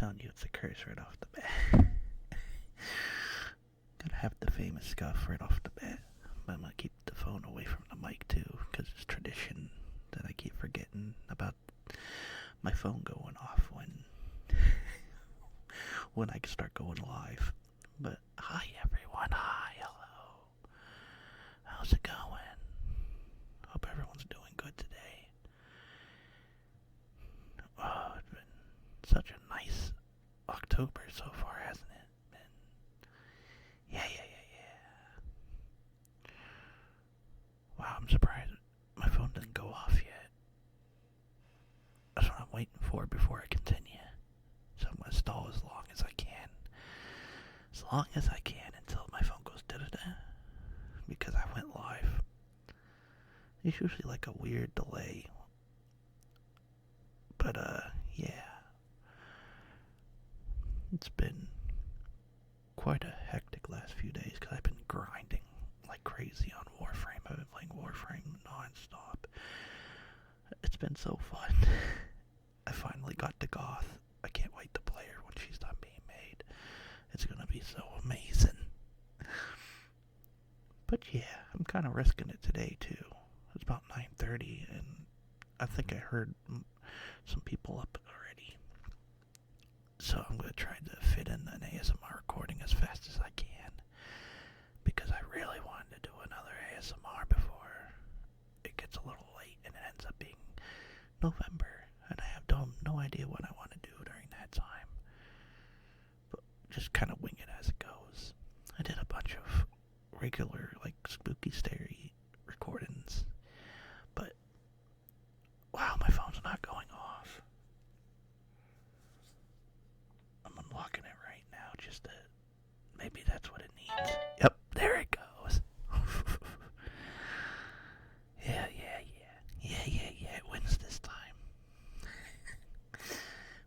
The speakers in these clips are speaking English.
telling you it's a curse right off the bat. Gotta have the famous scuff right off the bat. But I'm gonna keep the phone away from the mic too, because it's tradition that I keep forgetting about my phone going off when I start going live. But hi everyone, hi, hello. How's it going? Hope everyone's doing good today. Oh, it's been such a nice October so far, hasn't it? Yeah. Wow, I'm surprised my phone didn't go off yet. That's what I'm waiting for before I continue. So I'm gonna stall as long as I can. As long as I can until my phone goes da-da-da. Because I went live. There's usually like a weird delay. But yeah. It's been quite a hectic last few days because I've been grinding like crazy on Warframe. I've been playing Warframe non-stop. It's been so fun. I finally got to Goth. I can't wait to play her when she's done being made. It's gonna be so amazing. But yeah, I'm kind of risking it today too. It's about 9:30 and I think I heard some people up already. So I'm going to try to fit in an ASMR recording as fast as I can. Because I really wanted to do another ASMR before it gets a little late and it ends up being November. And I have no idea what I want to do during that time. But just kind of wing it as it goes. I did a bunch of regular, like, spooky scary recordings. But, wow, my phone's not going off. I'm unlocking it right now just to... Maybe that's what it needs. Yep, there it goes. Yeah. It wins this time.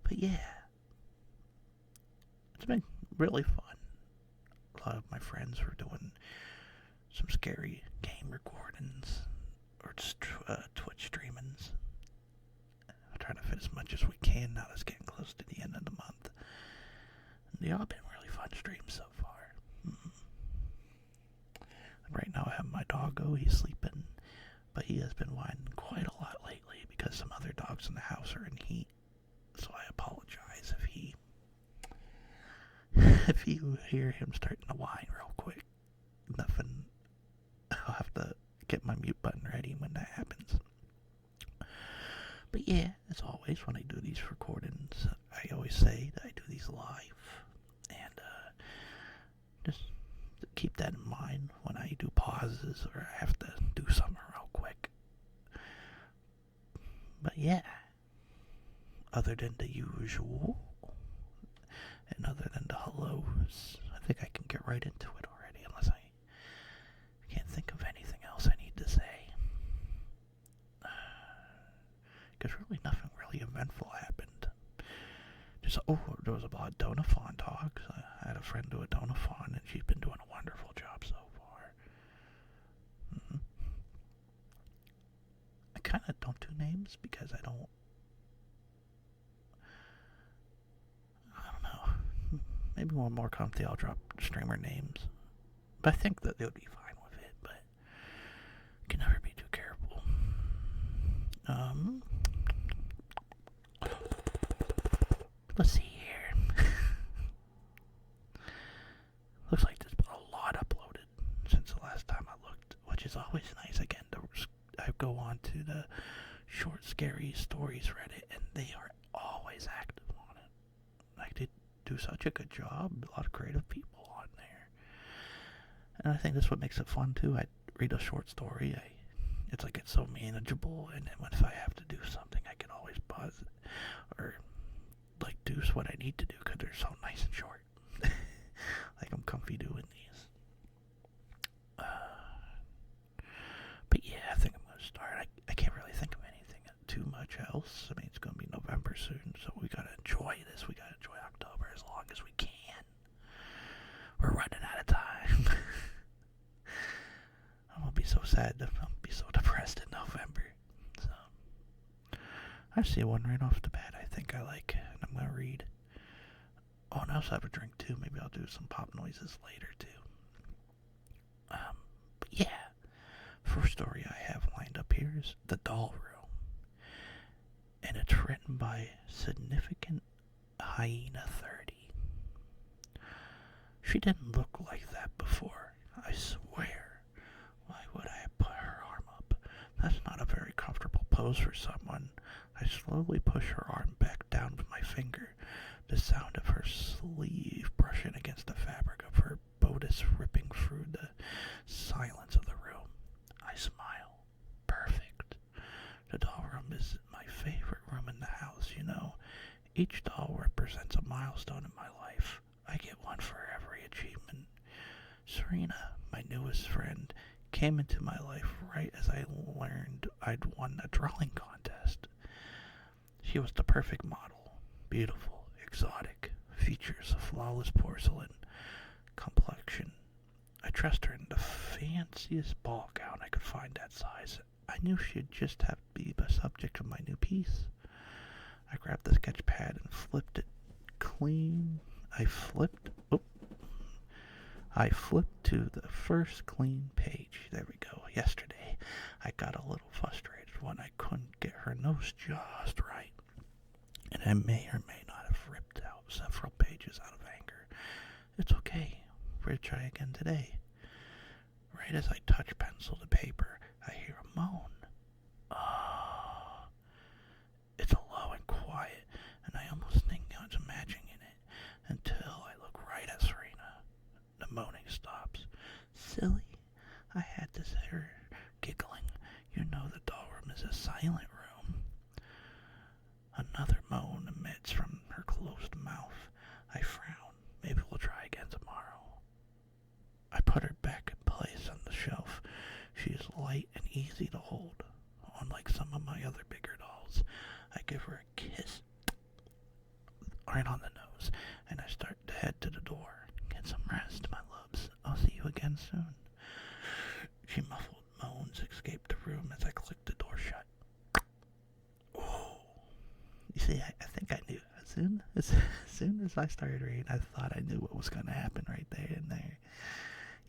But yeah. It's been really fun. A lot of my friends were doing some scary game recordings. Or just Twitch streamings. I'm trying to fit as much as we can now that it's getting close to the end of the month. They all been really fun streams so far. Right now I have my doggo, he's sleeping, but he has been whining quite a lot lately because some other dogs in the house are in heat. So I apologize if you hear him starting to whine real quick. Nothing. I'll have to get my mute button ready when that happens. But yeah, as always, when I do these recordings, I always say that I do these live. And just keep that in mind when I do pauses or I have to do something real quick. But yeah, other than the usual, and other than the hellos, I think I can get right into it already, unless I can't think of anything else I need to say. Because really nothing really eventful happened. There was a lot of Donathon talks. I had a friend do a Donathon, and she's been doing a wonderful job so far. I kind of don't do names because I don't know. Maybe when I'm more comfy, I'll drop streamer names. But I think that they would be fine with it, but can never be too careful. Let's see here. Looks like there's been a lot uploaded since the last time I looked, which is always nice. Again, I go on to the short scary stories Reddit, and they are always active on it. Like, they do such a good job. A lot of creative people on there. And I think that's what makes it fun, too. I read a short story. It's like it's so manageable, and then if I have to do something, I can always pause it. Or like do what I need to do because they're so nice and short. Like I'm comfy doing these. But yeah, I think I'm gonna start. I can't really think of anything too much else. I mean, it's gonna be November soon, so we gotta enjoy this. We gotta enjoy October as long as we can. We're running out of time. I'm gonna be so sad. I'm gonna be so depressed in November. So I see one right off the bat I think I like, and I'm gonna read. Oh, and I also have a drink too. Maybe I'll do some pop noises later too. But yeah, first story I have lined up here is The Doll Room. And it's written by Significant Hyena 30. She didn't look like that before, I swear. Why would I put her arm up? That's not a very comfortable pose for someone. I slowly push her arm back down with my finger. The sound of her sleeve brushing against the fabric of her bodice ripping through the silence of the room. I smile. Perfect. The doll room is my favorite room in the house, you know. Each doll represents a milestone in my life. I get one for every achievement. Serena, my newest friend, came into my life right as I learned I'd won a drawing contest. She was the perfect model. Beautiful, exotic, features of flawless porcelain, complexion. I dressed her in the fanciest ball gown I could find that size. I knew she'd just have to be the subject of my new piece. I grabbed the sketch pad and flipped it clean. I flipped to the first clean page. There we go. Yesterday, I got a little frustrated when I couldn't get her nose just right. And I may or may not have ripped out several pages out of anger. It's okay. We'll try again today. Right as I touch pencil to paper, I hear a moan. It's low and quiet, and I almost think I was imagining it until I look right at Serena. The moaning stops. Silly, I had to say her, giggling. You know the doll room is a silent room. Another moan emits from her closed mouth. I frown. Maybe we'll try again tomorrow. I put her back in place on the shelf. She is light and easy to hold. Unlike some of my other bigger dolls, I give her a kiss right on the nose, and I start to head to the door. Get some rest, my loves. I'll see you again soon. She muffled moans escaped the room as I clicked the door shut. Oh, you see, I think I knew. As soon as I started reading, I thought I knew what was going to happen right there and there.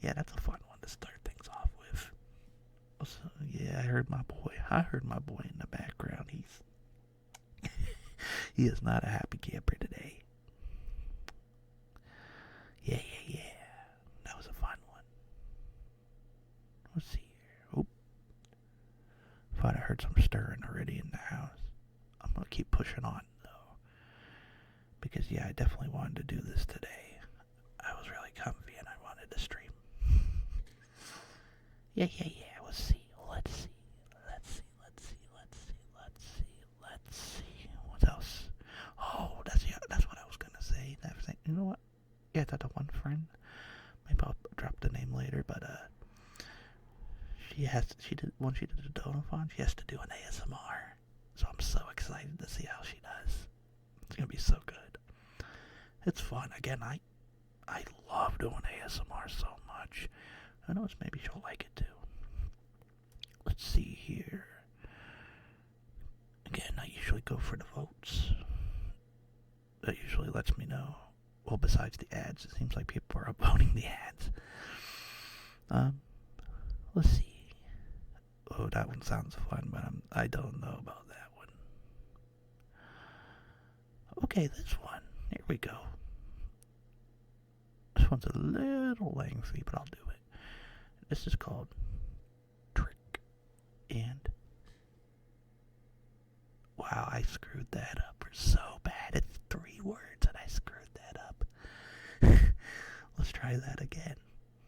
Yeah, that's a fun one to start things off with. So, yeah, I heard my boy in the background. He is not a happy camper today. Yeah. That was a fun one. Let's see here. Oh, thought I heard some stirring already in the house. I'm gonna keep pushing on though, because yeah, I definitely wanted to do this today. I was really comfy and I wanted to stream. Yeah. Let's see. What else? Oh, that's what I was gonna say. You know what? Yeah, that's a one friend. Maybe I'll drop the name later, but she did the Donathon, she has to do an ASMR. So I'm so excited to see how she does. It's gonna be so good. It's fun. Again, I love doing ASMR so much. Who knows, maybe she'll like it too. Let's see here. Again, I usually go for the votes. That usually lets me know. Well, besides the ads, it seems like people are upvoting the ads. Let's see. Oh, that one sounds fun, but I don't know about that one. Okay, this one. Here we go. This one's a little lengthy, but I'll do it. This is called Trick and... Wow, I screwed that up so bad. It's 3 words and I screwed that up. Let's try that again.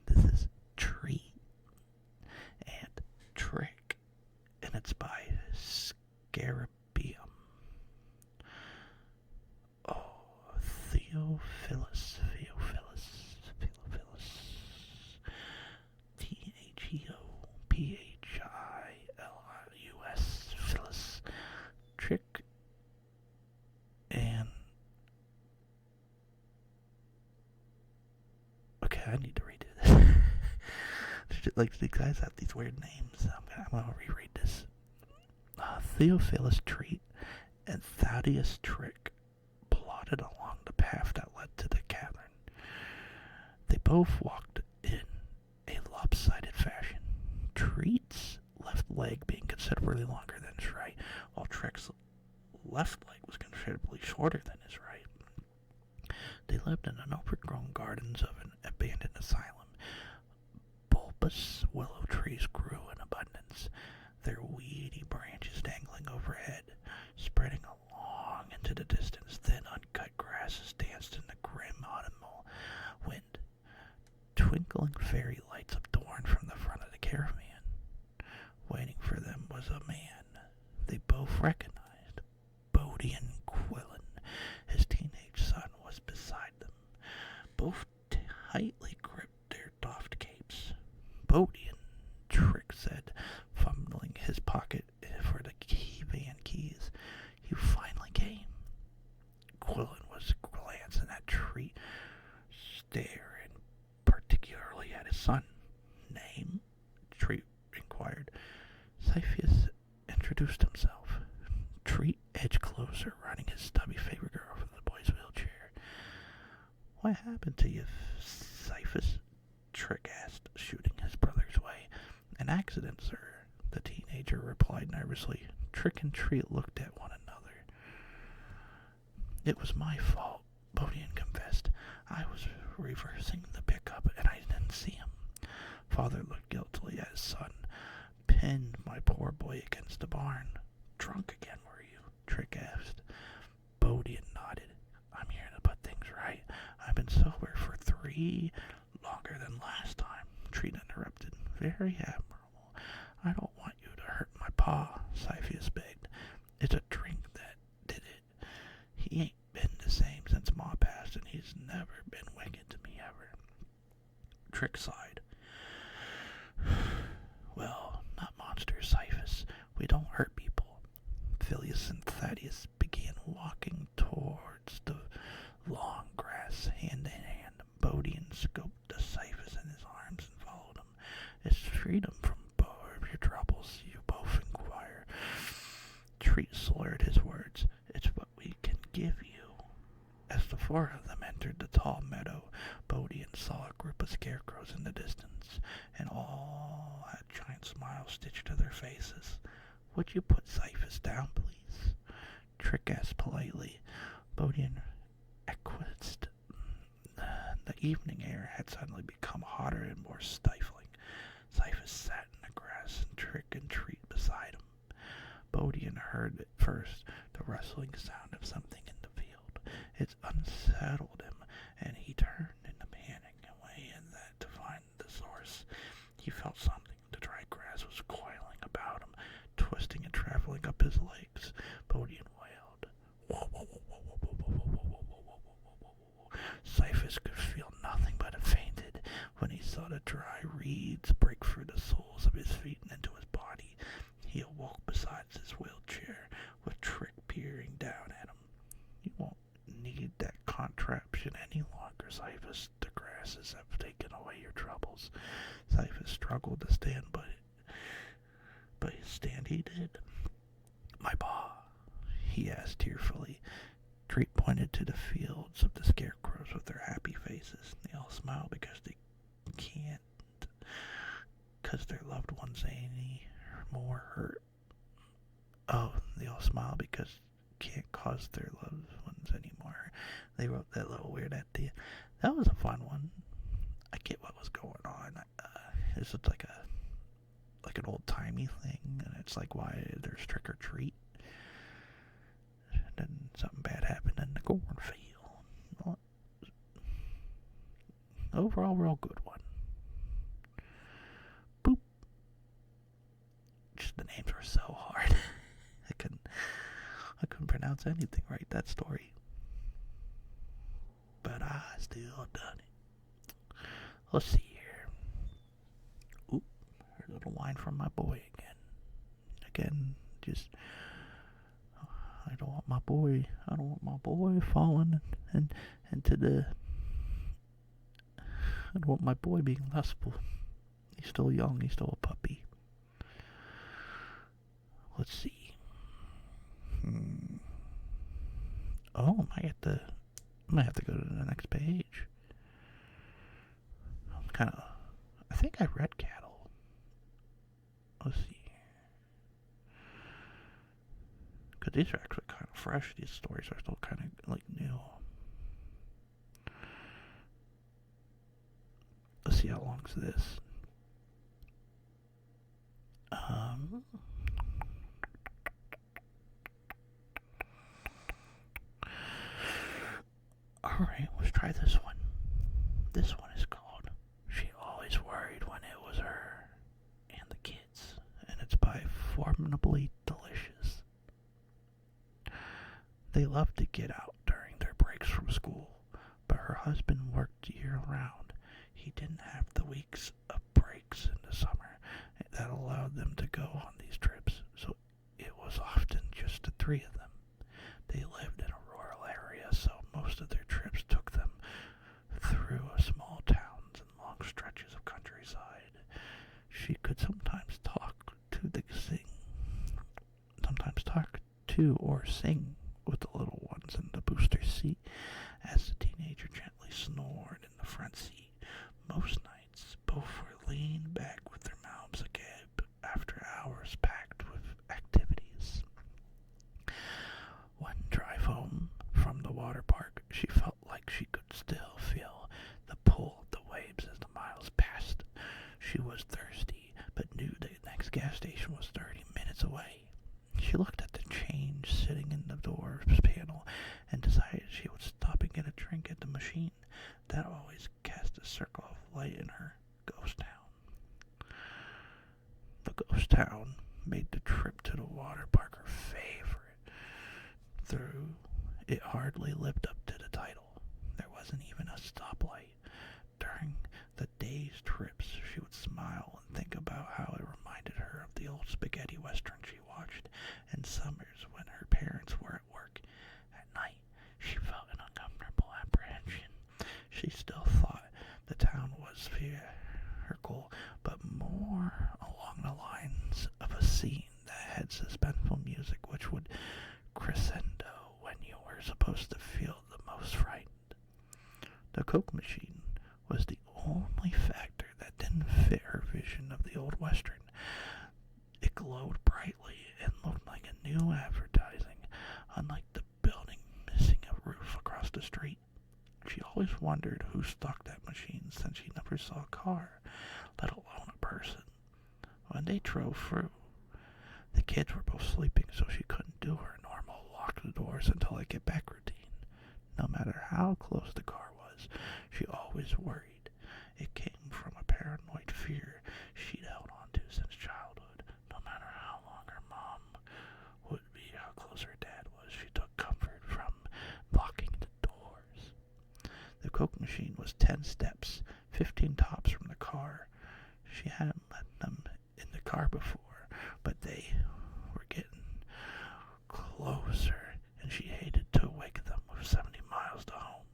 This is Tree and Trick, and it's by Scarabeum. Oh, Theophilus. Theophilus. Phyllis. Trick and... Okay, I need to redo this. Like, these guys have these weird names. I'm gonna reread this. Theophilus Treat and Thaddeus Trick plot headed along the path that led to the cavern. They both walked in a lopsided fashion, Treat's left leg being considerably longer than his right, while Trek's left leg was considerably shorter than his right. They lived in an overgrown gardens of an abandoned asylum. Bulbous willow trees grew in abundance, their weedy branches dangling overhead, spreading along into the distance. Thin, uncut grasses danced in the grim autumnal wind. Twinkling fairy lights adorned from the front of the caravan. Waiting for them was a man they both recognized, Bodian Quillen. His teenage son was beside them. Both tightly gripped their doffed capes. Bodian, Trek said, fumbling his pocket for the van keys. You finally came. Quillen was glancing at Treat, staring particularly at his son. Name? Treat inquired. Cepheus introduced himself. Treat edged closer, running his stubby finger over the boy's wheelchair. What happened to you, Cepheus? Trek asked, shooting his brother's way. An accident, sir, the teenager replied nervously. Trek and Treat looked at one another. It was my fault, Bodian confessed. I was reversing the pickup and I didn't see him. Father looked guiltily at his son. Pinned my poor boy against the barn. Drunk again, were you? Trek asked. Bodian nodded. I'm here to put things right. I've been sober for 3 longer than last time. Treat interrupted. Very admirable. I don't want you to hurt my pa, Cepheus begged. It's a drink that did it. He ain't been the same since Ma passed, and he's never been wicked to me ever. Trek sighed. Well, not monsters, Cepheus. We don't hurt people. Phileas and Thaddeus began walking towards the long grass, hand in hand. Bodian scoped the Cepheus in his arms and followed him. Is freedom from both of your troubles, you both inquire. Treat slurred his words. It's what we can give you. As the 4 of them entered the tall meadow, Bodian saw a group of scarecrows in the distance, and all had giant smiles stitched to their faces. Would you put Cepheus down, please? Trek asked politely. Bodian acquiesced. The evening air had suddenly become hotter and more stifling. Cepheus sat in the grass and Trek and Treat beside him. Bodian heard at first the rustling sound of something in the field. It unsettled him, and he turned in a panic away in that to find the source. He felt something. The dry grass was coiling about him, twisting and traveling up his legs. Bodian wailed. Whoa, whoa, whoa, whoa, whoa, whoa, whoa, whoa, whoa, whoa, whoa, whoa, whoa, whoa. Cepheus could feel nothing but fainted when he saw the dry reeds break through the soles of his feet and into his body. He awoke beside his wheelchair, with Trek peering down at him. You won't need that contraption any longer, Cepheus. The grasses have taken away your troubles. Cepheus struggled to stand, but stand he did. My pa, he asked tearfully. Treat pointed to the fields of the scarecrows with their happy faces. They all smile because they can't, because their loved ones ain't any more hurt. Oh, they all smile because can't cause their loved ones anymore. They wrote that little weird at the end. That was a fun one. I get what was going on. This is like an old timey thing, and it's like why there's trick or treat. And then something bad happened in the cornfield. Well, overall, real good one. Boop. Just the names were so hard. I couldn't pronounce anything right, that story. But I still done it. Let's see here. Oop, a little wine from my boy again. Again, just I don't want my boy falling into the. I don't want my boy being lustful. He's still young. He's still a puppy. Let's see. Oh, am I at the I might have to go to the next page. I think I read Cattle. Let's see. Because these are actually kind of fresh. These stories are still kind of like new. Let's see how long's this. Alright, let's try this one. This one is called She Always Worried When It Was Her and the Kids. And it's by Formidably Delicious. They loved to get out during their breaks from school, but her husband worked year-round. He didn't have the weeks of breaks in the summer that allowed them to go on these trips, so it was often just the three of them. They lived in a rural area, so most of their trips took them through small towns and long stretches of countryside. She could sometimes talk to or sing with the little ones in the booster seat as the teenager gently snored in the front seat. Most nights, both were leaned back with their mouths agape after hours packed with activities. One drive home from the water park, she felt like she could still feel the pull of the waves as the miles passed. She was thirsty, but knew the next gas station was 30 minutes away. She looked at the change sitting in the door's panel and decided she would stop and get a drink at the machine. That always cast a circle of light in her ghost town. The ghost town made the trip to the water park her favorite, though it hardly lived up to the title. There wasn't even a stoplight. During the day's trips, she would smile and think about how it reminded her of the old spaghetti western she watched in summers when her parents were at work. At night, she felt an uncomfortable apprehension. She still thought the town was vehicle, but more along the lines of a scene that had suspenseful music which would crescendo when you were supposed to feel the most frightened. The Coke machine was the only factor that didn't fit her vision of the old western. It glowed brightly and looked like a new advertising, unlike the building missing a roof across the street. She always wondered who stocked that machine since she never saw a car, let alone a person. When they drove through, the kids were both sleeping, so she couldn't do her normal lock the doors until I get back routine. No matter how close the car was, she always worried. It came from a paranoid fear she'd held on to since childhood. No matter how long her mom would be, how close her dad was, she took comfort from locking the doors. The Coke machine was 10 steps, 15 tops from the car. She hadn't let them in the car before, but they were getting closer, and she hated to wake them with 70 miles to home.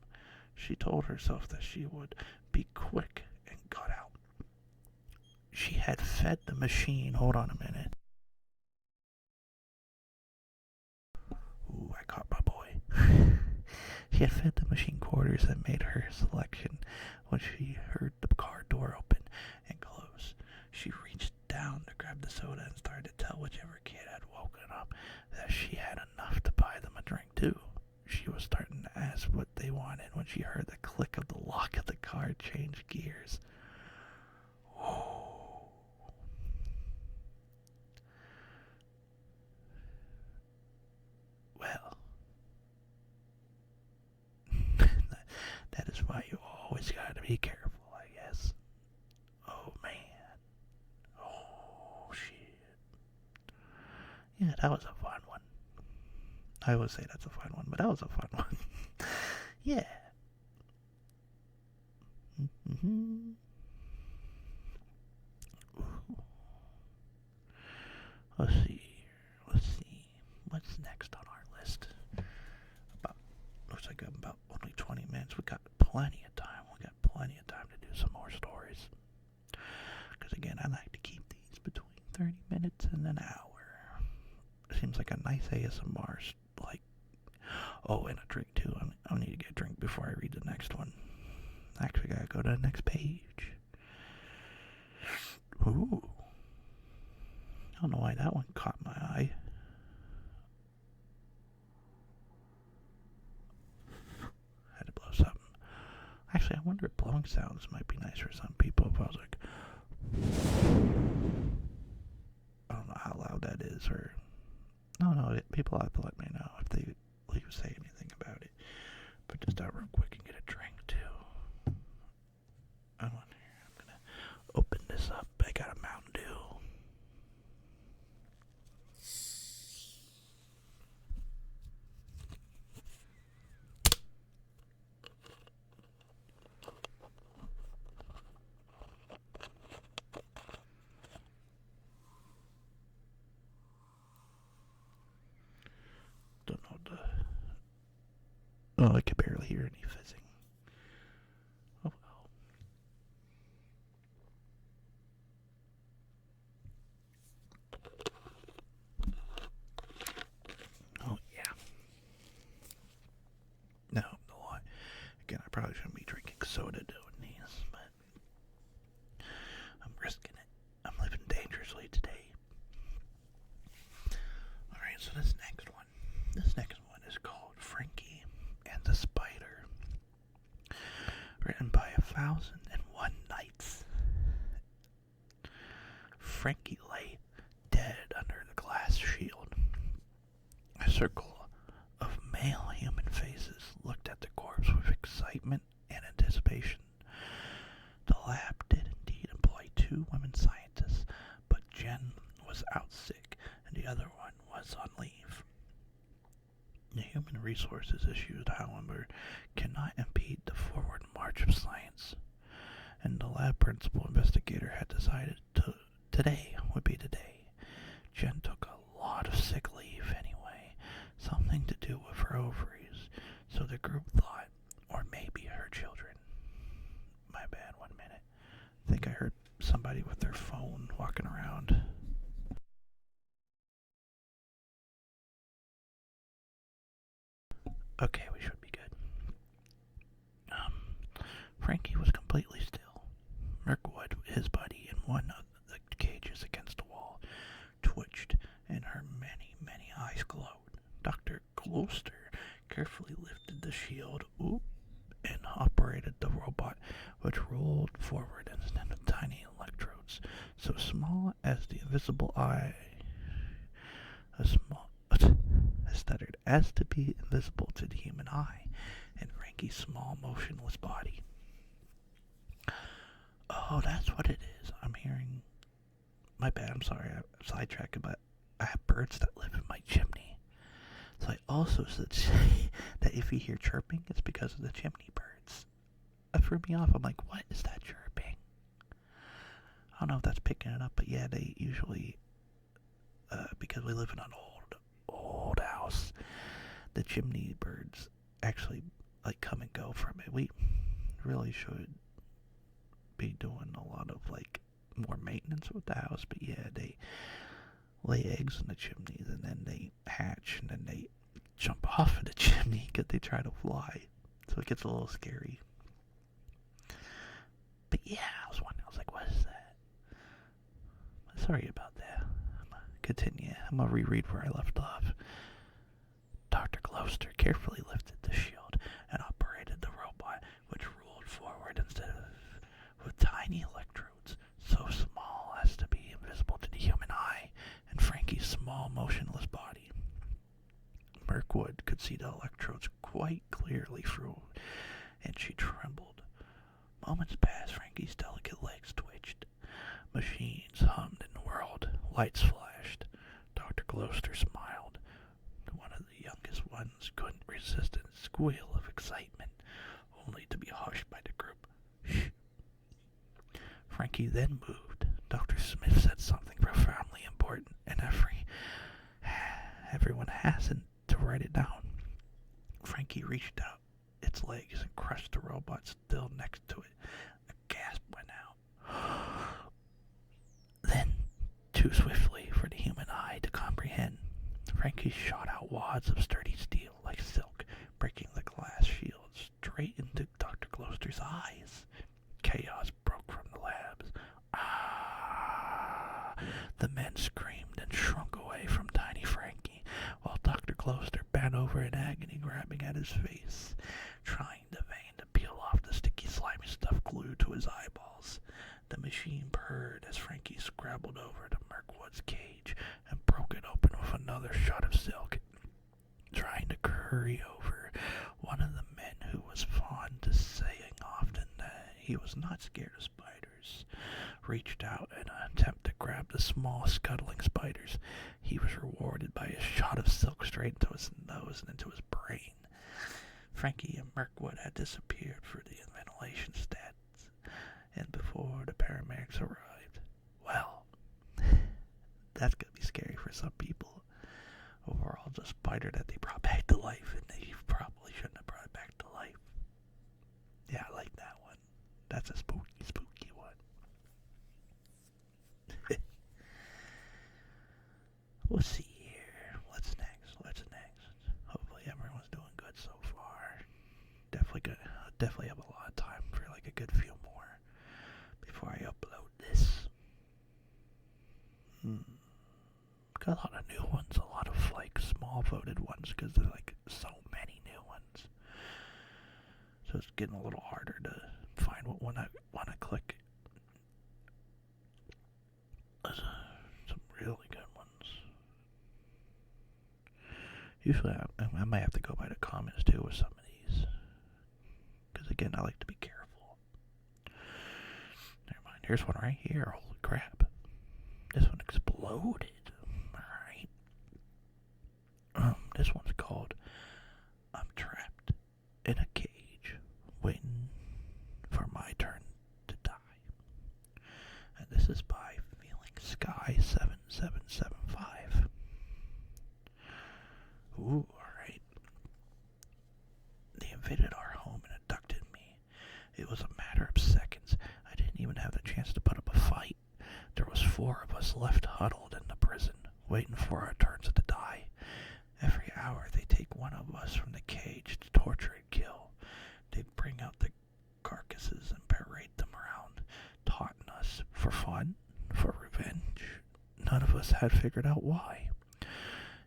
She told herself that she would be quick and got out. She had fed the machine. Hold on a minute. Ooh, I caught my boy. She had fed the machine quarters and made her selection when she heard the car door open and close. She reached down to grab the soda and started to tell whichever kid had woken up that she had enough to buy them a drink too. She was starting to ask what they wanted when she heard the click of the lock of the car change gears. Oh. Well, that is why you always gotta be careful, I guess. Oh man. Oh shit. Yeah, that was a fun one. I would say that's a fun one, but that was a fun one. Yeah. Mm-hmm. Let's see. What's next on our list? Looks like I'm about only 20 minutes. We got plenty of time. To do some more stories. Because again, I like to keep these between 30 minutes and an hour. Seems like a nice ASMR, like, oh, and a drink too. I need to get a drink before I read the next one. Actually, I gotta go to the next page. Ooh. I don't know why that one caught my eye. I had to blow something. Actually, I wonder if blowing sounds might be nice for some people. If I was like, I don't know how loud that is, or no, people have to let me know if they say anything about it. But just out real quick and get a drink too. I'm gonna open this up. I got a Mountain Dew. Don't know the. Oh, I can barely hear any fizzing. Oh well. Oh yeah. No, again, I probably shouldn't be drinking soda doing these, but I'm risking it. I'm living dangerously today. Alright, so this next one is called Frankie and the Spider. Written by 1001 Nights. Frankie lay dead under the glass shield. A circle of male human faces looked at the corpse with excitement and anticipation. The lab did indeed employ 2 women scientists, but Jen was out sick and the other one was on leave. The human resources issues, however, cannot impede the forward march of science, and the lab principal investigator had decided today would be the day. Jen took a lot of sick leave anyway, something to do with her ovaries, so the group thought, or maybe her children. My bad, 1 minute. I think I heard somebody with their phone walking around. Okay, we should be good. Frankie was completely still. Mirkwood, his buddy, in one of the cages against the wall, twitched, and her many eyes glowed. Dr. Gloucester carefully lifted the shield and operated the robot, which rolled forward instead of tiny electrodes, so small as the invisible eye. As to be invisible to the human eye, in Frankie's small, motionless body. Oh, that's what it is. I'm hearing. My bad, I'm sorry, I'm sidetracking, but I have birds that live in my chimney. So I also said that if you hear chirping, it's because of the chimney birds. That threw me off. I'm like, what is that chirping? I don't know if that's picking it up, but yeah, they usually, because we live in an old house, the chimney birds actually like come and go from it. We really should be doing a lot of like more maintenance with the house, but yeah, they lay eggs in the chimneys and then they hatch and then they jump off of the chimney because they try to fly, so it gets a little scary. But yeah, I was wondering, I was like, what is that? Sorry about that. Continue. I'm gonna reread where I left off. Dr. Gloucester carefully lifted the shield and operated the robot, which rolled forward instead of with tiny electrodes, so small as to be invisible to the human eye and Frankie's small, motionless body. Mirkwood could see the electrodes quite clearly through, and she trembled. Moments passed. Frankie's delicate legs twitched. Machines hummed and whirled. Lights flashed. Dr. Gloucester smiled. One of the youngest ones couldn't resist a squeal of excitement, only to be hushed by the group. Shh. Frankie then moved. Dr. Smith said something profoundly important, and everyone hastened to write it down. Frankie reached out its legs and crushed the robot still next to it. A gasp went out. Then, too swiftly for the human eye to comprehend, Frankie shot out wads of sturdy steel like silk, breaking the glass shield straight into Dr. Gloster's eyes. Chaos broke from the labs. Ah! The men screamed and shrunk away from Tiny Frankie, while Dr. Gloster bent over in agony, grabbing at his face, trying in vain to peel off the sticky, slimy stuff glued to his eyeballs. The machine purred as Frankie scrabbled over to Mirkwood's cage and broke it open with another shot of silk. Trying to hurry over, one of the men who was fond of saying often that he was not scared of spiders reached out in an attempt to grab the small, scuttling spiders. He was rewarded by a shot of silk straight into his nose and into his brain. Frankie and Mirkwood had disappeared for the ventilation stats, and before the paramedics arrived. Well, that's gonna be scary for some people. Overall, the spider that they brought back to life, and they probably shouldn't have brought it back to life. Yeah, I like that one. That's a spooky one. We'll see here. What's next? Hopefully everyone's doing good so far. Definitely have a lot of time for like a good few more before I upload this. Got a lot of new ones, a lot of like small voted ones because there's like so many new ones. So it's getting a little harder to find what one I want to click. There's some really good ones. Usually I might have to go by the comments too with some of these. Because again, I like to be careful. Never mind, here's one right here. Holy crap. This one exploded. Alright. This one's called I'm Trapped in a Cage, Waiting for My Turn to Die. And this is by Feeling Sky 7775. Ooh, alright. They invaded our home and abducted me. It was a matter of seconds. I didn't even have the chance to put up a fight. There was 4 of us left huddled in the prison, waiting for our turns to die. Every hour they take one of us from the cage to torture and kill. They bring out the carcasses and parade them around, taunting us for fun, for revenge. None of us had figured out why.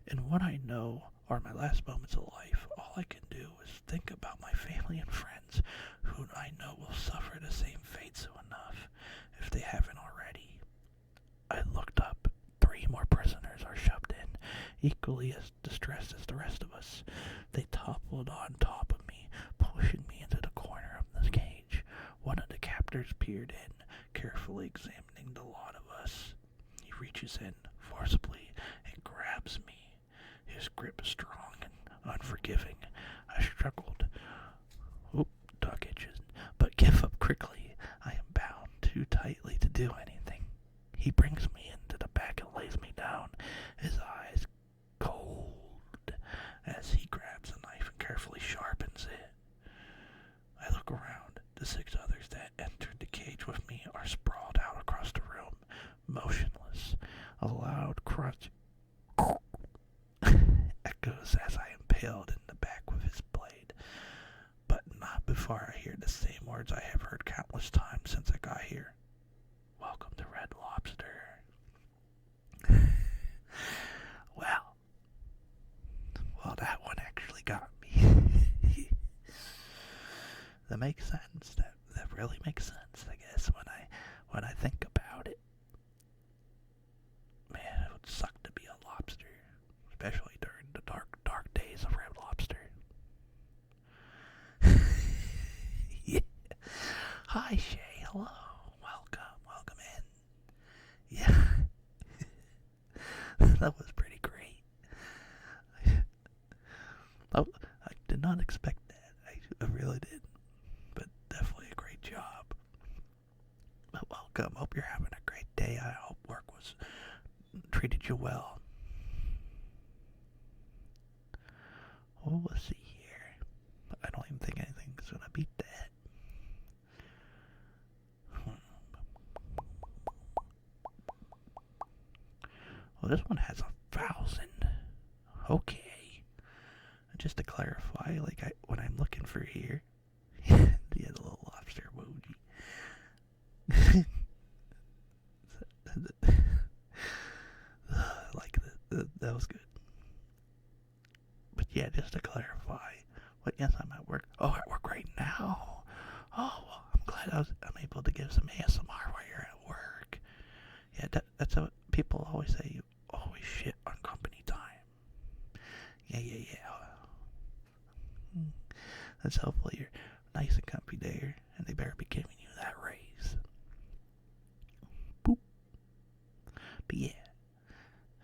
In what I know are my last moments of life, all I can do is think about my family and friends who I know will suffer the same fate soon enough, if they haven't already. I looked up. 3 more prisoners are shoved in, equally as distressed as the rest of us. They toppled on top of me, pushing me into the corner of the cage. One of the captors peered in, carefully examining the lot of us. He reaches in forcibly and grabs me. His grip is strong and unforgiving. I struggled. Dog itches, but give up quickly. I am bound too tightly to do anything. He brings me into the back and lays me down, his eyes cold as he grabs a knife and carefully sharpens it. I look around. The 6 others that entered the cage with me are sprawled out across the room, motionless. A loud crunch echoes as I impaled in the back with his blade, but not before I hear the same words I have heard countless times since I got here. Welcome to Red Lobster. Well, that one actually got me. That makes sense. That really makes sense, I guess, when I think about it. Man, it would suck to be a lobster, especially during the dark days of Red Lobster. Yeah. Hi, Shay. Hello. Welcome in. Yeah. That was pretty great. I did not expect that. I really did. But definitely a great job. But welcome. Hope you're having a great day. I hope work was treated you well. Well, let's see here. I don't even think anything's gonna beat that. Well, this one has 1,000. Okay. just to clarify, like when I'm looking for here, he had a little lobster emoji. Like that was good. But yeah, just to clarify. But yes, I'm at work. Oh, at work right now. Oh, well, I'm glad I'm able to give some ASMR while you're at work. Yeah, that's what people always say. You always shit on company time. Yeah. Let's hopefully you're nice and comfy there, and they better be giving you that raise. Boop. But yeah,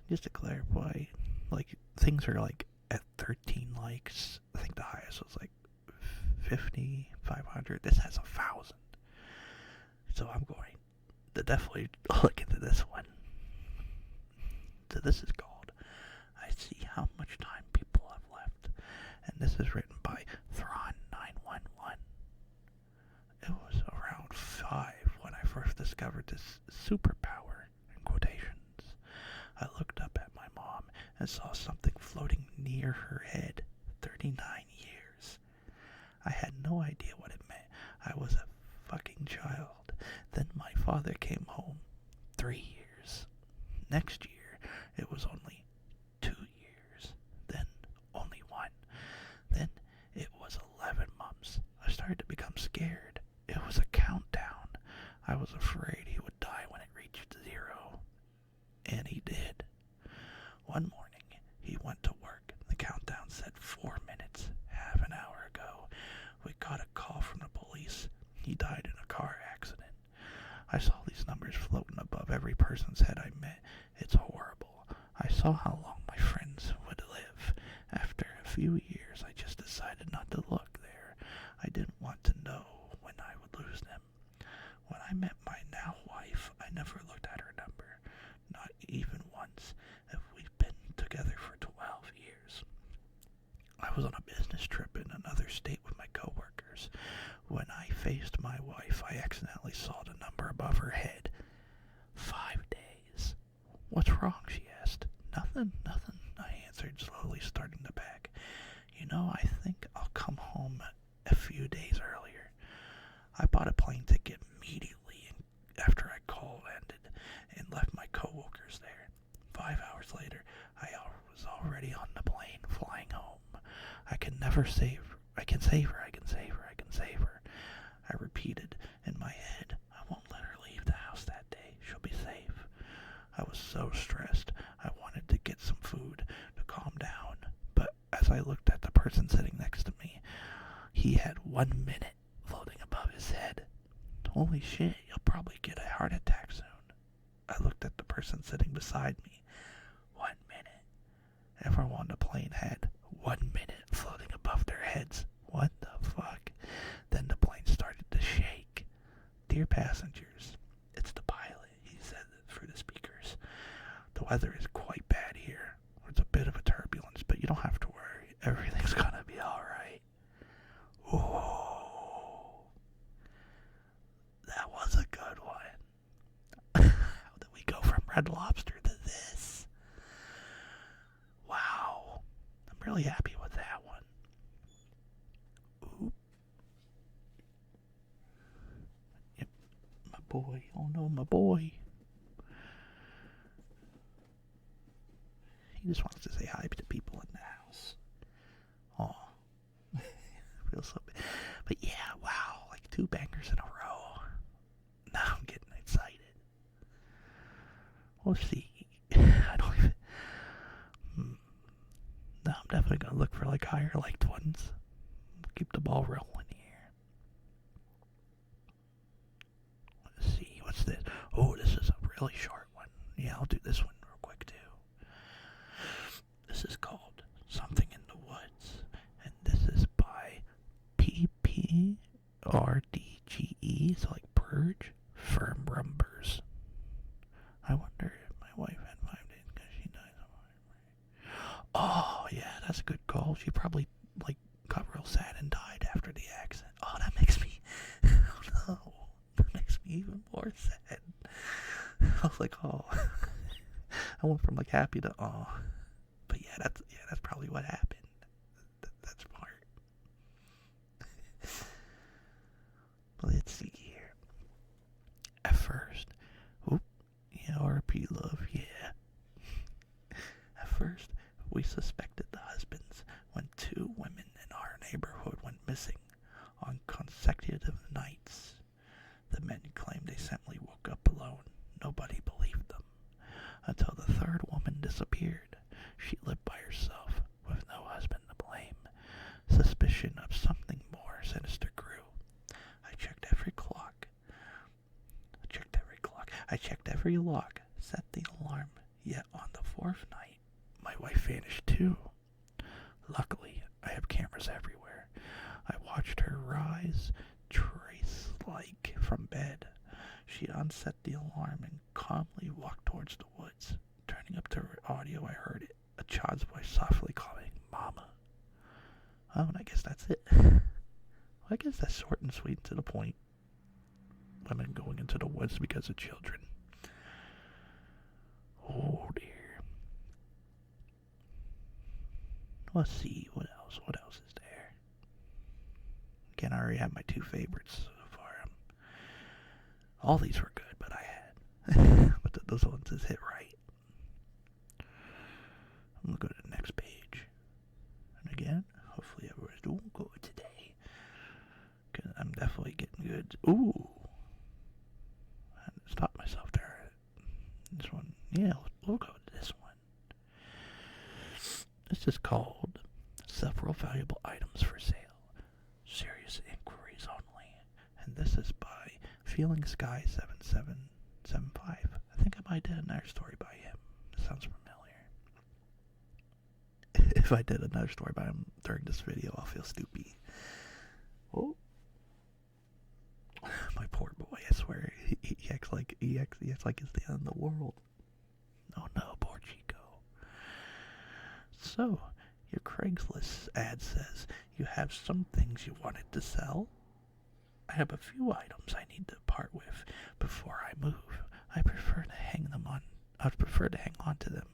just to clarify, like things are like at 13 likes. I think the highest was like 50, 500. This has 1,000. So I'm going to definitely look into this one. So this is called I See How Much Time People Have Left. And this is written by Thron911. It was around 5 when I first discovered this superpower, in quotations. I looked up at my mom and saw something floating near her head. 39 years. I had no idea what it meant. I was a fucking child. Then my father came home. 3 years. Next year, it was only 2 years. Then only 1. Then it was 11 months. I started to become scared. It was a countdown. I was afraid he would die when it reached 0. And he did. One morning, he went to work. The countdown said 4 minutes. Half an hour ago, we got a call from the police. He died in a car accident. I saw these numbers floating above every person's head I met. It's horrible. I saw how long my friends would live. After a few years, I just decided not to look there. I didn't want to know when I would lose them. When I met my now wife, I never looked at her number. Not even once. If we've been together for 12 years. I was on a business trip in another state with my coworkers. When I faced my wife, I accidentally saw the number above her head. 5 days. What's wrong? She asked. Nothing. I answered, slowly starting to pack. You know, I think I'll come home a few days earlier. I bought a plane ticket immediately after our call ended and left my coworkers there. 5 hours later, I was already on the plane flying home. I can save her. I can save her. I repeated in my head. I won't let her leave the house that day. She'll be safe. I was so stressed. I wanted to get some food to calm down. But as I looked at the person sitting next to me, he had 1 minute floating above his head. Holy shit, you'll probably get a heart attack soon. I looked at the person sitting beside me. 1 minute. Everyone on the plane had 1 minute floating above their heads. What the fuck? Then the plane started to shake. Dear passengers, it's the pilot, he said through the speakers. The weather is quite bad here. There's a bit of a turbulence, but you don't have to worry. Everything's gonna be alright. Ooh. That was a good one. How did we go from Red Lobster to this? Wow. I'm really happy with that one. Ooh. Yep. My boy. Oh no, my boy. He just wants to say hi to people in the house. Oh. Feels so bad. But yeah, wow. Like 2 bangers in a row. Now I'm getting excited. We'll see. I don't even... No, I'm definitely going to look for like higher liked ones. Keep the ball rolling here. Let's see. What's this? Oh, this is a really short one. Yeah, I'll do this one real quick too. This is called Something in the Woods. And this is by PPRDGE. So like Purge Firm Rumbers. I wonder if my wife had 5 days because she died. Oh, yeah, that's a good call. She probably, like, got real sad and died after the accident. Oh, that makes me, oh no, that makes me even more sad. I was like, oh, I went from, like, happy to, oh. But yeah, that's probably what happened. nobody believed them. Until the third woman disappeared. She lived by herself, with no husband to blame. Suspicion of something more sinister grew. I checked every lock, set the alarm, yet on the fourth night, my wife vanished too. Luckily, I have cameras everywhere. I watched her rise, trace-like, from bed. She unset the alarm and calmly walked towards the woods. Turning up to her audio, I heard it, a child's voice softly calling, Mama. Oh, and I guess that's it. Well, I guess that's short and sweet and to the point. Women going into the woods because of children. Oh, dear. Let's see, what else? What else is there? Again, I already have my two favorites so far. All these were good, but I had. But those ones just hit right. I'm going to go to the next page. And again, hopefully everyone's doing good today. Because I'm definitely getting good. Ooh. I had to stop myself there. This one, yeah, we'll go to this one. This is called Several Valuable Items for Sale. Serious inquiries only. And this is by Feeling Sky 7775. I think I might do another story by him. It sounds familiar. If I did another story by him during this video, I'll feel stupid. Oh. My poor boy, I swear. He acts like it's the end of the world. Oh no, poor Chico. So, your Craigslist ad says you have some things you wanted to sell. I have a few items I need to part with before I move. I prefer to hang on to them,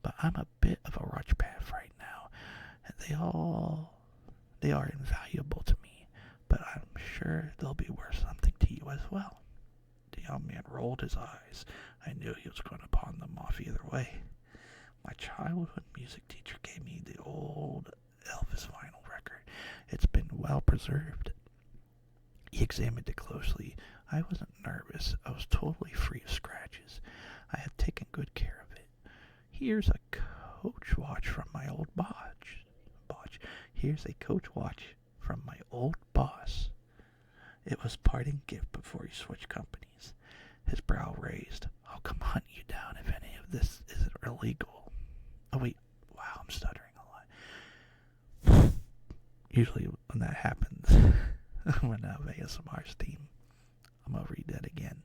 but I'm a bit of a rush path right now, and they are invaluable to me, but I'm sure they'll be worth something to you as well. The young man rolled his eyes. I knew he was going to pawn them off either way. My childhood music teacher gave me the old Elvis vinyl record. It's been well preserved. He examined it closely. I wasn't nervous. I was totally free of scratches. I had taken good care of it. Here's a coach watch from my old boss. Here's a coach watch from my old boss. It was parting gift before he switched companies. His brow raised. I'll come hunt you down if any of this isn't illegal. Oh wait, wow, I'm stuttering a lot. Usually when that happens, when I have ASMR's team, I'm gonna read that again.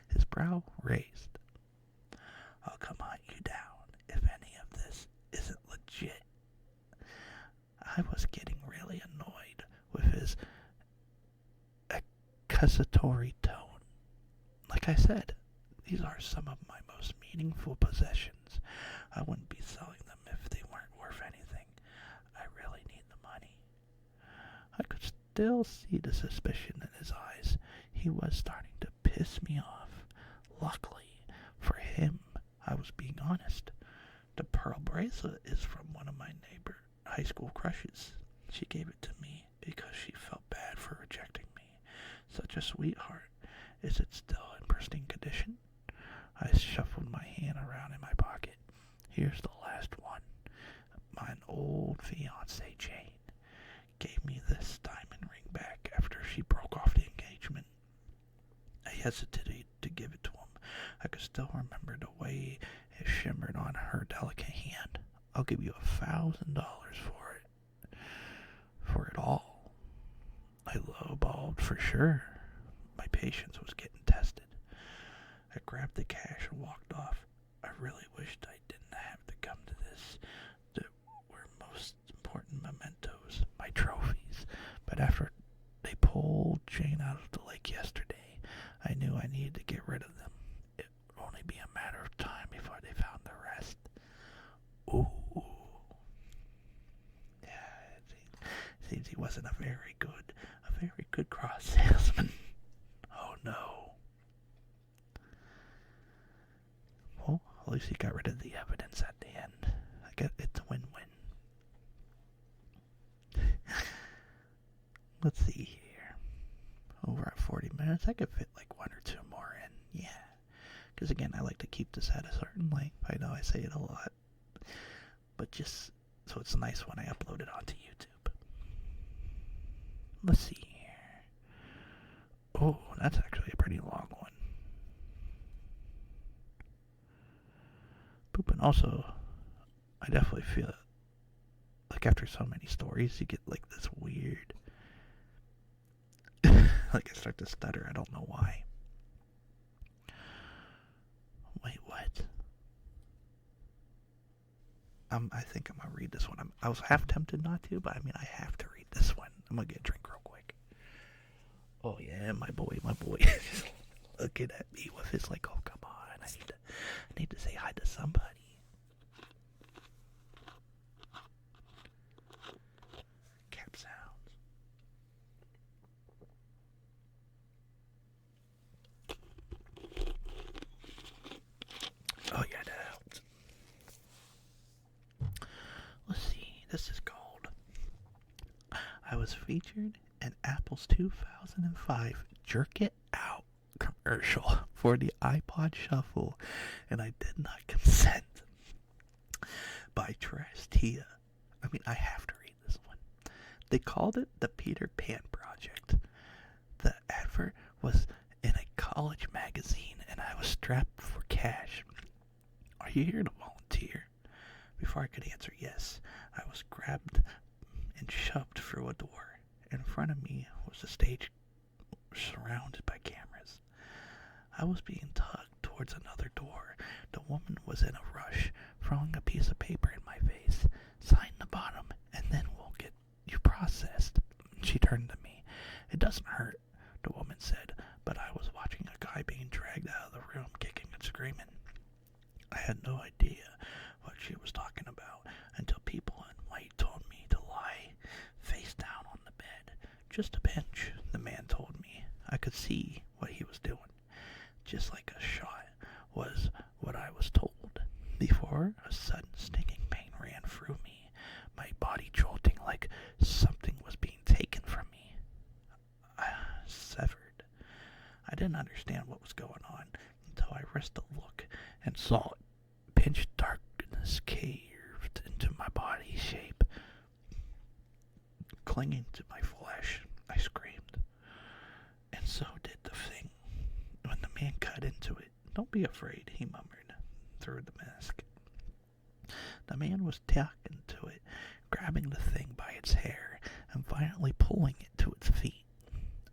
His brow raised. I'll come hunt you down if any of this isn't legit. I was getting really annoyed with his accusatory tone. Like I said, these are some of my most meaningful possessions. I wouldn't be selling them if they weren't worth anything. I really need the money. I could still see the suspicion in his eyes. He was starting to piss me off. Luckily for him, I was being honest. The pearl bracelet is from one of my high school crushes. She gave it to me because she felt bad for rejecting me. Such a sweetheart. Is it still in pristine condition? I shuffled my hand around in my pocket. Here's the last one. My old fiancée, Jane, gave me this diamond ring back after she broke off the engagement. I hesitated to give it to him. I could still remember the way it shimmered on her delicate hand. I'll give you $1,000 for it all. I lowballed for sure. My patience was getting tested. I grabbed the cash and walked off. I really wished I didn't have to come to this. They were most important mementos, my trophies. But after they pulled Jane out of the lake yesterday, I knew I needed to get rid of them. It would only be a matter of time before they found the rest. Ooh. Yeah, it seems he wasn't a very good cross salesman. Oh no. Well, at least he got rid of the evidence at the end. I guess it's a win-win. Let's see here. Over at 40 minutes, I could fit like one or two more in. Yeah. Because again, I like to keep this at a certain length. I know I say it a lot. But just so it's nice when I upload it onto YouTube. Let's see here. Oh, that's actually a pretty long one. Poop, and also, I definitely feel it. Like after so many stories, you get like this weird, like I start to stutter. I don't know why. Wait, what? I think I'm gonna read this one. I was half tempted not to, but I mean I have to read this one. I'm gonna get a drink real quick. Oh yeah, my boy, looking at me with his like, oh come on, I need to say hi to somebody. Cap sounds. Oh yeah, that helps. Let's see. This is called I was featured in Apple's 2005 Jerk It Out commercial for the iPod Shuffle, and I did not consent. By Trestia. I mean, I have to read this one. They called it the Peter Pan Project. The advert was in a college magazine, and I was strapped for cash. Are you here to volunteer? Before I could answer yes, I was grabbed and shoved through a door. In front of me was a stage surrounded by cameras. I was being tugged towards another door. The woman was in a rush, throwing a piece of paper in my face. Sign the bottom, and then we'll get you processed. She turned to me. It doesn't hurt, the woman said, but I was watching a guy being dragged out of the room, kicking and screaming. I had no idea what she was talking about until people in white told me to lie face down on the bed. Just a pinch, the man told me. I could see what he was doing. Just like a shot was what I was told. Before a sudden stinging pain ran through me, my body jolting like something was being taken from me. Severed. I didn't understand what was going on until I risked a look and saw it. Pitch darkness caved into my body shape. Clinging to my flesh, I screamed. And so did the thing. When the man cut into it, "Don't be afraid," he murmured through the mask. The man was talking to it, grabbing the thing by its hair and violently pulling it to its feet.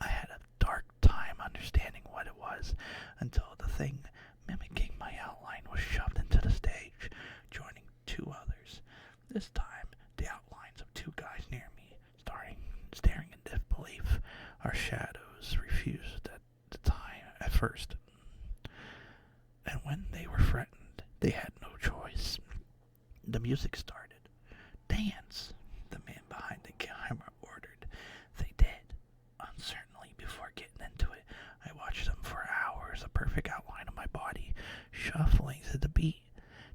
I had a dark time understanding what it was until the thing, mimicking my outline, was shoved into the stage, joining two others. This time, the outlines of two guys near me, staring in disbelief. Our shadows refused at first. And when they were threatened, they had no choice. The music started. "Dance," the man behind the camera ordered. They did. Uncertainly, before getting into it, I watched them for hours, a perfect outline of my body, shuffling to the beat,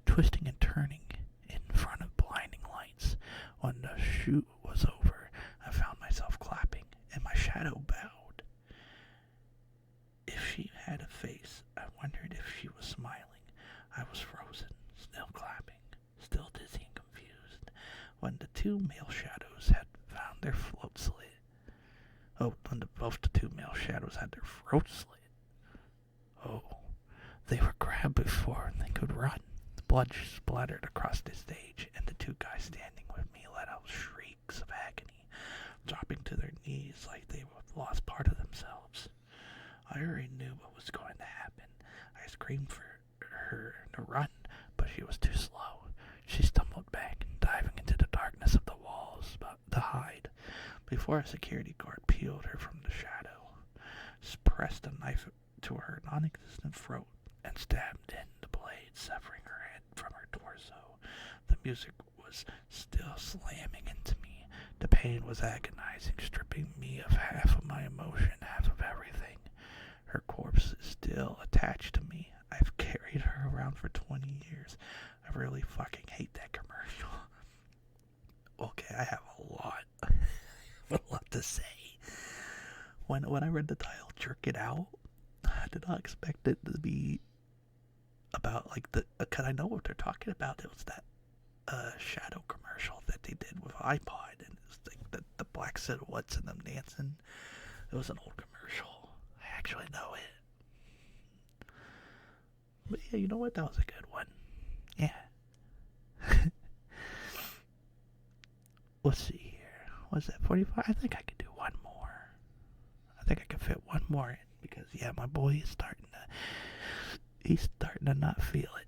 twisting and turning in front of blinding lights. When the shoot was over, I found myself clapping, and my shadow bowed. If she had a face, I wondered if she was smiling. I was frozen, still clapping, still dizzy and confused, when the two male shadows had found their throats slit. Both the two male shadows had their throats slit. Oh, they were grabbed before they could run. The blood splattered across the stage, and the two guys standing with me let out shrieks of agony, dropping to their knees like they had lost part of themselves. I already knew what was going to happen. I screamed for her to run, but she was too slow. She stumbled back, diving into the darkness of the walls to hide, before a security guard peeled her from the shadow, pressed a knife to her non-existent throat, and stabbed in the blade, severing her head from her torso. The music was still slamming into me. The pain was agonizing, stripping me of half of my emotion, half of everything. Her corpse is still attached to me. I've carried her around for 20 years. I really fucking hate that commercial. Okay, I have a lot to say. When I read the title, "Jerk It Out," I did not expect it to be about like cause I know what they're talking about. It was that Shadow commercial that they did with iPod, and it was like the black silhouettes and them dancing. It was an old commercial. I actually know it. But yeah, you know what? That was a good one. Yeah. Let's see here. Was that 45? I think I could do one more. I think I could fit one more in because yeah, my boy is he's starting to not feel it.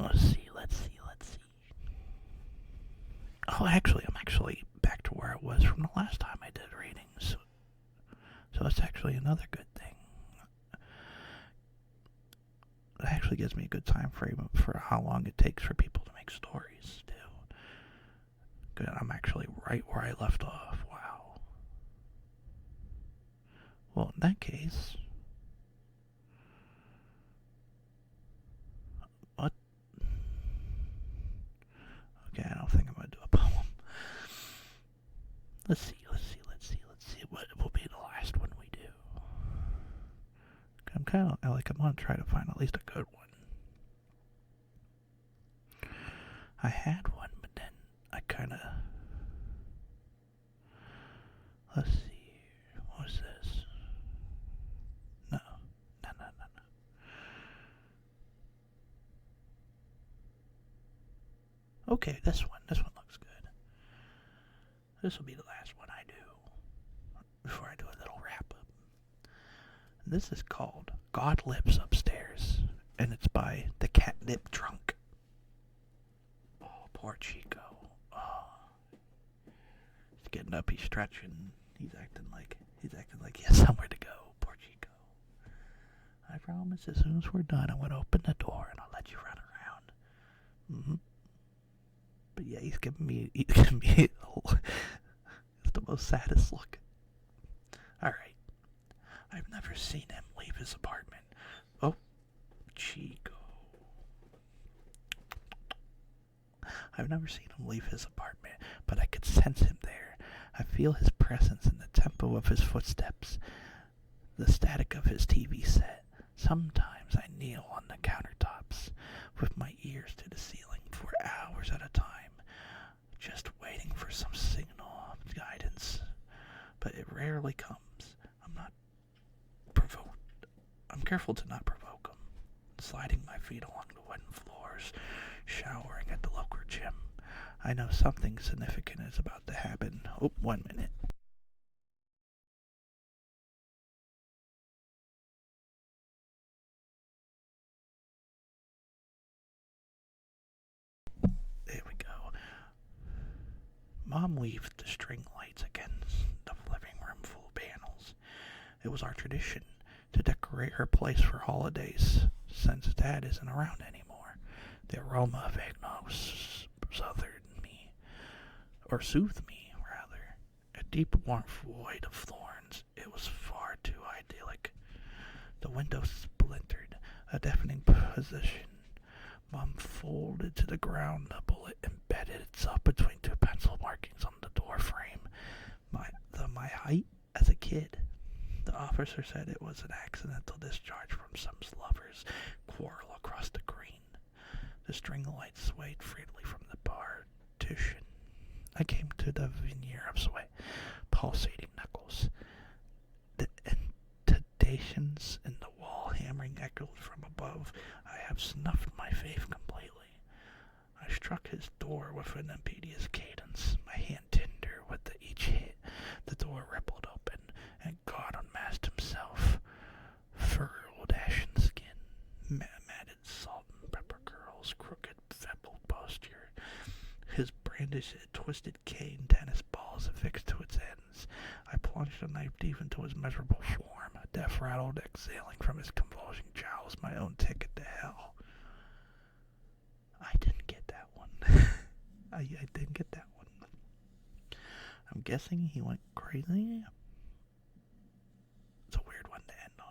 Let's see. Oh, actually, I'm actually back to where I was from the last time I did readings. So that's actually another good thing. It actually gives me a good time frame for how long it takes for people to make stories, too. Good, I'm actually right where I left off. Wow. Well, in that case... What? Okay, I don't think I'm going to do a poem. Let's see. What will be the last one we do? I'm going to try to find at least a good one. I had one, but then I kind of... Let's see. What's this? No. Okay, this one. This one looks good. This will be the last one I do before I do a little wrap up. This is called God Lives Upstairs, and it's by the Catnip Drunk. Oh, poor Chico. Oh. He's getting up, he's stretching, he's acting like he has somewhere to go. Poor Chico. I promise as soon as we're done, I'm going to open the door and I'll let you run around. Mm-hmm. But yeah, he's giving me it's the most saddest look. Alright. I've never seen him leave his apartment. Oh, Chico. I've never seen him leave his apartment, but I could sense him there. I feel his presence in the tempo of his footsteps, the static of his TV set. Sometimes I kneel on the countertops with my ears to the ceiling for hours at a time, just waiting for some signal of guidance. But it rarely comes. I'm careful to not provoke him, sliding my feet along the wooden floors, showering at the local gym. I know something significant is about to happen. Oh, 1 minute. There we go. Mom weaved the string lights against the living room full of panels. It was our tradition to decorate her place for holidays, since Dad isn't around anymore. The aroma of eggnog soothed me, rather. A deep warmth void of thorns. It was far too idyllic. The window splintered, a deafening position. Mom folded to the ground. The bullet embedded itself between two pencil markings on the door frame. My height as a kid. The officer said it was an accidental discharge from some lover's quarrel across the green. The string light swayed freely from the partition. I came to the veneer of sweat, pulsating knuckles. The intonations in the wall hammering echoed from above. I have snuffed my faith completely. I struck his door with an impetuous cadence, my hand tender with each hit. The door rippled open, and God unmasked himself. Furrowed ashen skin, matted salt and pepper curls, crooked, feeble posture. His brandished, twisted cane tennis balls affixed to its ends. I plunged a knife deep into his miserable form, a death rattled exhaling from his convulsing jowls, my own ticket to hell. I didn't get that one. I didn't get that one. I'm guessing he went crazy. It's a weird one to end on.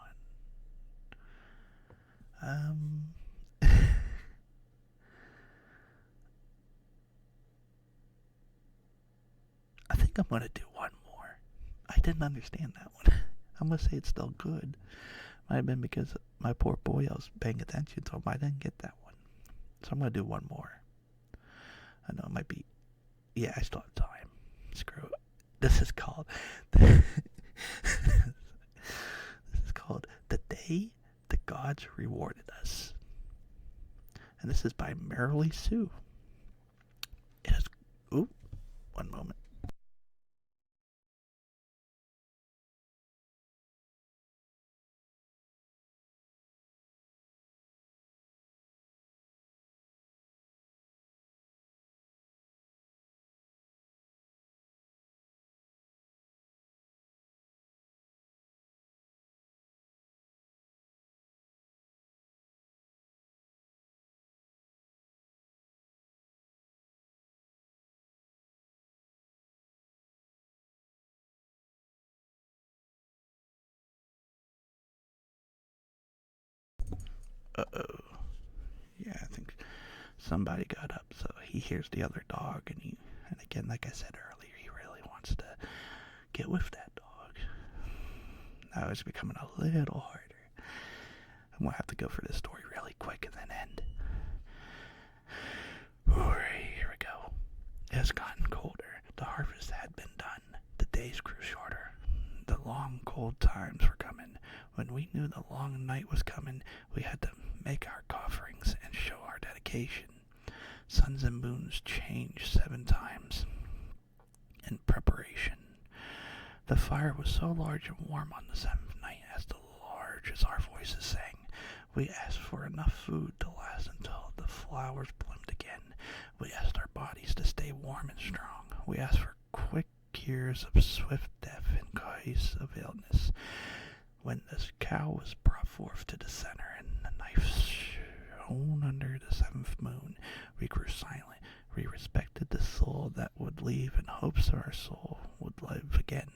I think I'm gonna do one more. I didn't understand that one. I'm gonna say it's still good. Might have been because my poor boy, I was paying attention to him. I didn't get that one. So I'm gonna do one more. I know it might be. Yeah, I still have time. Screw it. This is called. This is called "The Day the Gods Rewarded Us," and this is by Merrily Sue. It is. Ooh, one moment. Uh oh. Yeah, I think somebody got up, so he hears the other dog, and again, like I said earlier, he really wants to get with that dog. Now it's becoming a little harder. I'm gonna have to go for this story really quick and then end. Alright, here we go. It has gotten colder. The harvest had been done. The days grew shorter. The long, cold times were coming. When we knew the long night was coming, we had to make our offerings and show our dedication. Suns and moons changed 7 times in preparation. The fire was so large and warm on the 7th night, as large as our voices sang. We asked for enough food to last until the flowers bloomed again. We asked our bodies to stay warm and strong. We asked for quick cures of swift death in case of illness. When this cow was brought forth to the center and the knife shone under the 7th moon, we grew silent. We respected the soul that would leave in hopes our soul would live again.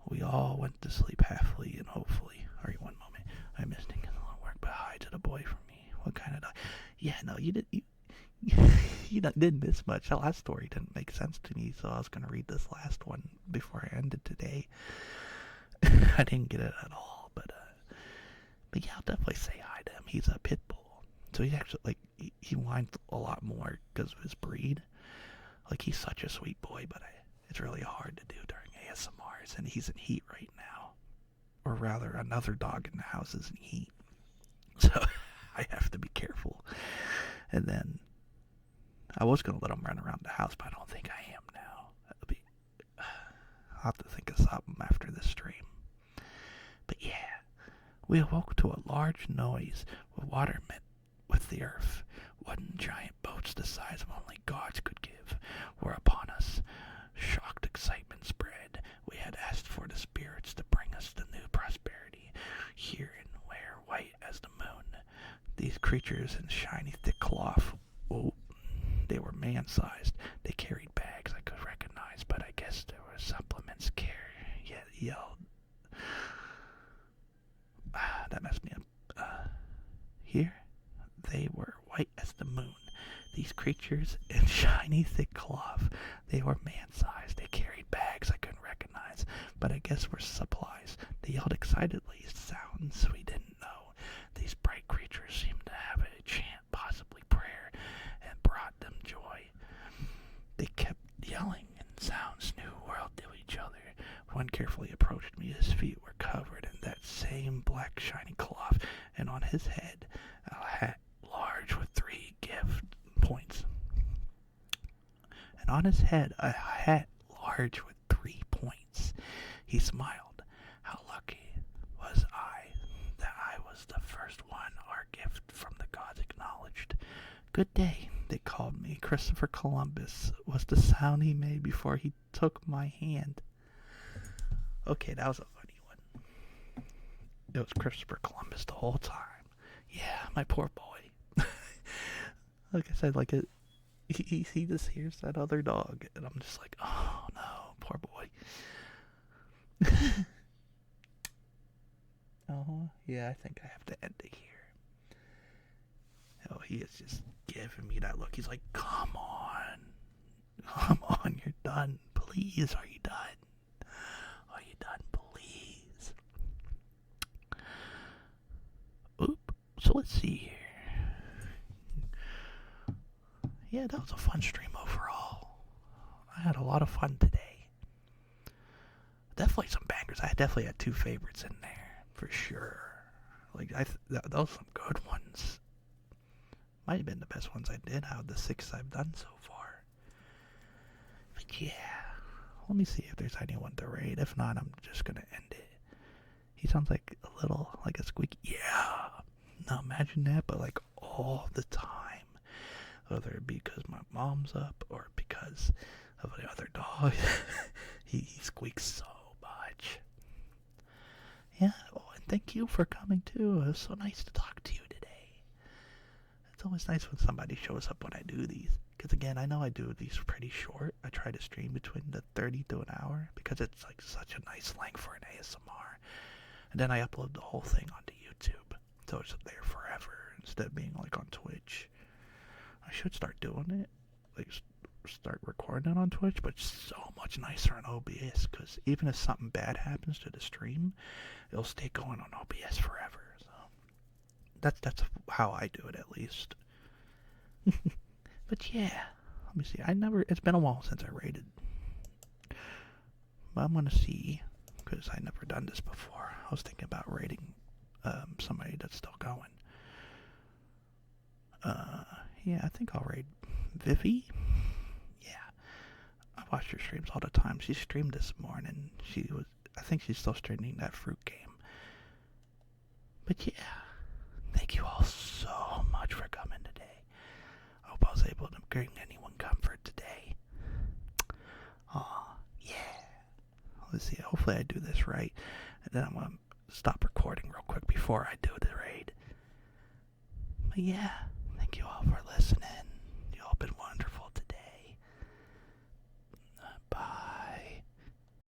We all went to sleep happily and hopefully. Hurry, one moment. I missed thinking a long work, but hi to the boy for me. What kind of dog? Yeah, no, you did. You didn't miss much. The last story didn't make sense to me, so I was gonna read this last one before I ended today. I didn't get it at all, but yeah, I'll definitely say hi to him. He's a pit bull, so he's actually like he whines a lot more because of his breed. Like he's such a sweet boy, but it's really hard to do during ASMRs, and he's in heat right now, or rather, another dog in the house is in heat, so I have to be careful. And then I was gonna let him run around the house, but I don't think I am now. I'll have to think of something after this stream. But yeah, we awoke to a large noise with water met with the earth. Wooden giant boats the size of only gods could give were upon us. Shocked excitement spread. We had asked for the spirits to bring us the new prosperity, here and where white as the moon. These creatures in shiny thick cloth, they were man-sized. They carried bags I could recognize, but I guess there were supplements yelled. That messed me up. Here, they were white as the moon. These creatures in shiny thick cloth, they were man-sized. They carried bags I couldn't recognize, but I guess were supplies. They yelled excitedly, sounds we didn't know. These bright creatures seemed to have a chant, possibly prayer, and brought them joy. They kept yelling in sounds new world to each other. One carefully approached me. His feet were covered in that same black shiny cloth, and on his head a hat large with 3 gift points. And on his head a hat large with 3 points. He smiled. How lucky was I that I was the first one our gift from the gods acknowledged. Good day, they called me. Christopher Columbus was the sound he made before he took my hand. Okay, that was a funny one. It was Christopher Columbus the whole time. Yeah, my poor boy. Like I said, he just hears that other dog, and I'm just like, oh no, poor boy. Oh, yeah, I think I have to end it here. Oh, he is just giving me that look. He's like, come on. Come on, you're done. Please, are you done? Are you done? Please. So let's see here. Yeah, that was a fun stream overall. I had a lot of fun today. Definitely some bangers. I definitely had two favorites in there, for sure. Like, those some good ones. Might have been the best ones I did out of the 6 I've done so far. But yeah, let me see if there's anyone to raid. If not, I'm just gonna end it. He sounds like a little, like a squeaky. Yeah. Now imagine that, but like all the time. Whether it be because my mom's up or because of the other dog. he squeaks so much. Yeah, oh, and thank you for coming too. It was so nice to talk to you today. It's always nice when somebody shows up when I do these. Because again, I know I do these pretty short. I try to stream between the 30 to an hour because it's like such a nice length for an ASMR. And then I upload the whole thing onto YouTube. So it's there forever instead of being like on Twitch. I should start doing it. Like start recording it on Twitch, but it's so much nicer on OBS because even if something bad happens to the stream, it'll stay going on OBS forever. So that's how I do it at least. But yeah, let me see. It's been a while since I raided. But I'm gonna see, because I never done this before. I was thinking about raiding somebody that's still going. Yeah, I think I'll raid Vivi. Yeah, I watch her streams all the time. She streamed this morning. I think she's still streaming that fruit game. But yeah, thank you all so much for coming today. I hope I was able to bring anyone comfort today. Aw, yeah. Let's see, hopefully I do this right. And then I'm going to stop recording real quick before I do the raid. But yeah, thank you all for listening.